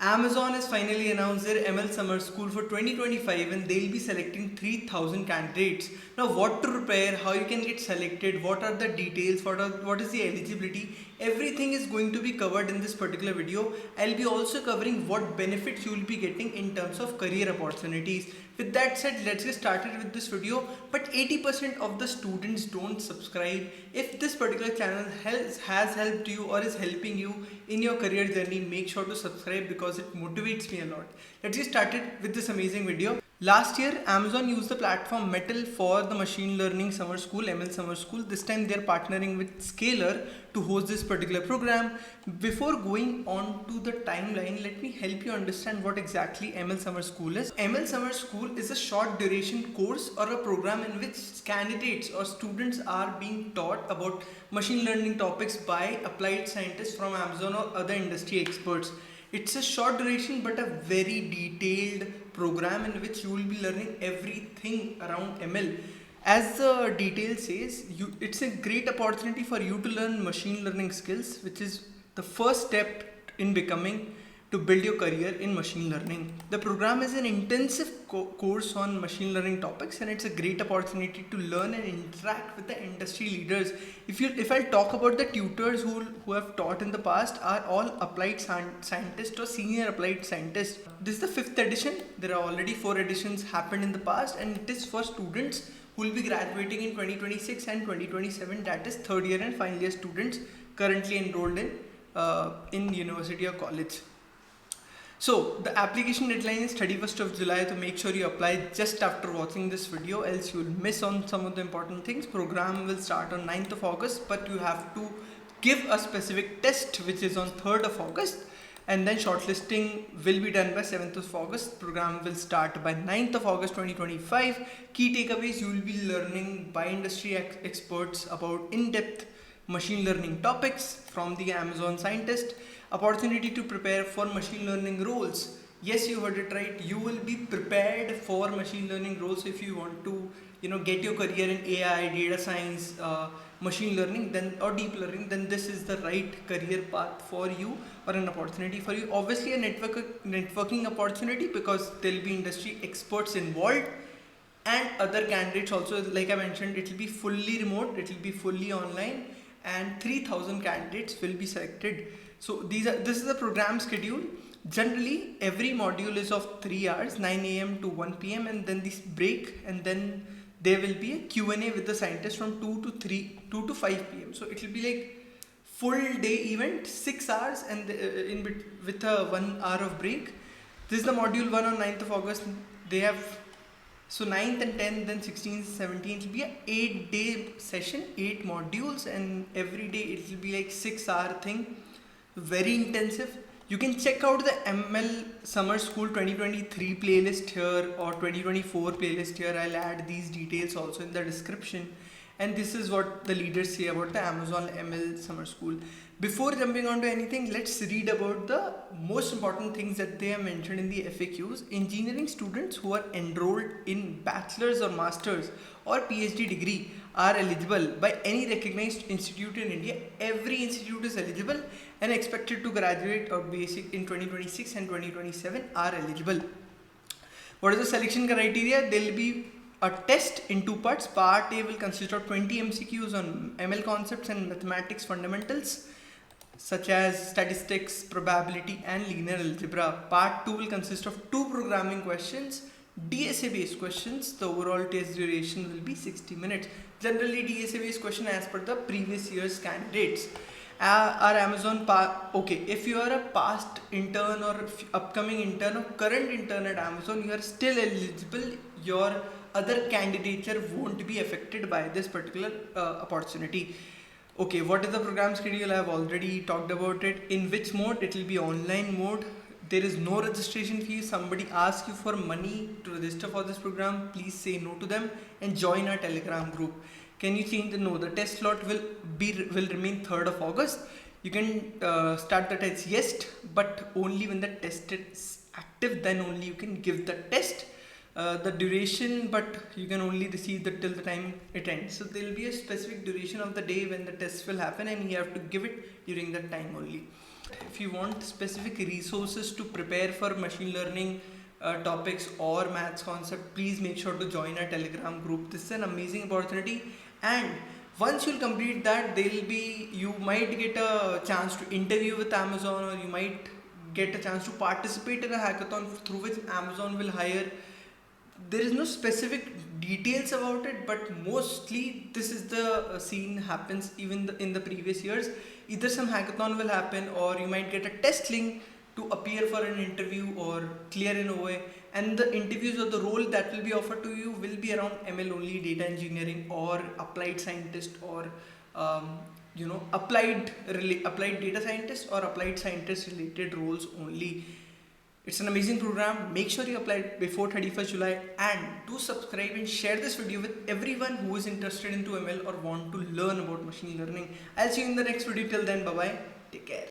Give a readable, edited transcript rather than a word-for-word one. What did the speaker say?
Amazon has finally announced their ML Summer School for 2025 and they'll be selecting 3,000 candidates. Now, what to prepare, how you can get selected, what are the details, what is the eligibility, everything is going to be covered in this particular video. I'll be also covering what benefits you will be getting in terms of career opportunities. With that said, let's get started with this video. But 80% of the students don't subscribe. If this particular channel has helped you or is helping you in your career journey, make sure to subscribe because it motivates me a lot. Let's get started with this amazing video. Last year, Amazon used the platform Metal for the Machine Learning Summer School, ML Summer School. This time they're partnering with Scalar to host this particular program. Before going on to the timeline, let me help you understand what exactly ML Summer School is. ML Summer School is a short duration course or a program in which candidates or students are being taught about machine learning topics by applied scientists from Amazon or other industry experts. It's a short duration but a very detailed program in which you will be learning everything around ML. As the detail says, it's a great opportunity for you to learn machine learning skills, which is the first step in becoming to build your career in machine learning. The program is an intensive course on machine learning topics and it's a great opportunity to learn and interact with the industry leaders. If I talk about the tutors who have taught in the past are all applied scientists or senior applied scientists. This is the 5th edition. There are already 4 editions happened in the past and it is for students who will be graduating in 2026 and 2027, that is third year and final year students currently enrolled in university or college. So the application deadline is 31st of July, so make sure you apply just after watching this video, else you will miss on some of the important things. Program will start on 9th of August, but you have to give a specific test which is on 3rd of August, and then shortlisting will be done by 7th of August. Program will start by 9th of August 2025. Key takeaways: you will be learning by industry experts about in-depth machine learning topics from the Amazon scientist. Opportunity to prepare for machine learning roles. Yes, you heard it right. You will be prepared for machine learning roles. If you want to, get your career in AI, data science, machine learning, then or deep learning, then this is the right career path for you or an opportunity for you. Obviously, a networking opportunity because there'll be industry experts involved and other candidates also. Like I mentioned, it will be fully remote. It will be fully online, and 3,000 candidates will be selected. So this is the program schedule. Generally, every module is of 3 hours, 9 a.m. to 1 p.m. and then this break, and then there will be a Q&A with the scientists from 2 to 5 p.m. So it will be like full day event, 6 hours and with a 1 hour of break. This is the module 1 on 9th of August. They have, so 9th and 10th, then 16th, 17th, it will be a 8-day session, 8 modules, and every day it will be like 6-hour thing. Very intensive. You can check out the ML Summer School 2023 playlist here or 2024 playlist here. I'll add these details also in the description. And this is what the leaders say about the Amazon ML Summer School. Before jumping on to anything, let's read about the most important things that they have mentioned in the FAQs. Engineering students who are enrolled in bachelor's or master's or PhD degree are eligible by any recognized institute in India. Every institute is eligible and expected to graduate or basic in 2026 and 2027 are eligible. What is the selection criteria? There will be a test in 2 parts. Part A will consist of 20 MCQs on ML concepts and mathematics fundamentals such as statistics, probability and linear algebra. Part 2 will consist of 2 programming questions, DSA based questions. The overall test duration will be 60 minutes. Generally DSA based question as per the previous year's candidates. Our Amazon if you are a past intern or upcoming intern or current intern at Amazon, you are still eligible. Your other candidature won't be affected by this particular opportunity. Okay, what is the program schedule? I have already talked about it. In which mode? It will be online mode. There is no registration fee. Somebody asks you for money to register for this program, please say no to them and join our Telegram group. Can you change the no? The test slot will remain 3rd of August. You can start the test, yes, but only when the test is active, then only you can give the test. The duration, but you can only receive that till the time it ends. So there will be a specific duration of the day when the test will happen and you have to give it during that time only. If you want specific resources to prepare for machine learning topics or maths concept, please make sure to join our Telegram group. This is an amazing opportunity, and once you'll complete that, you might get a chance to interview with Amazon, or you might get a chance to participate in a hackathon through which Amazon will hire. There is no specific details about it, but mostly this is the scene happens even in the previous years. Either some hackathon will happen, or you might get a test link to appear for an interview or clear an OA, and the interviews or the role that will be offered to you will be around ML only, data engineering, or applied scientist, or applied data scientist or applied scientist related roles only. It's an amazing program. Make sure you apply before 31st July, and do subscribe and share this video with everyone who is interested into ML or want to learn about machine learning. I'll see you in the next video. Till then, bye bye. Take care.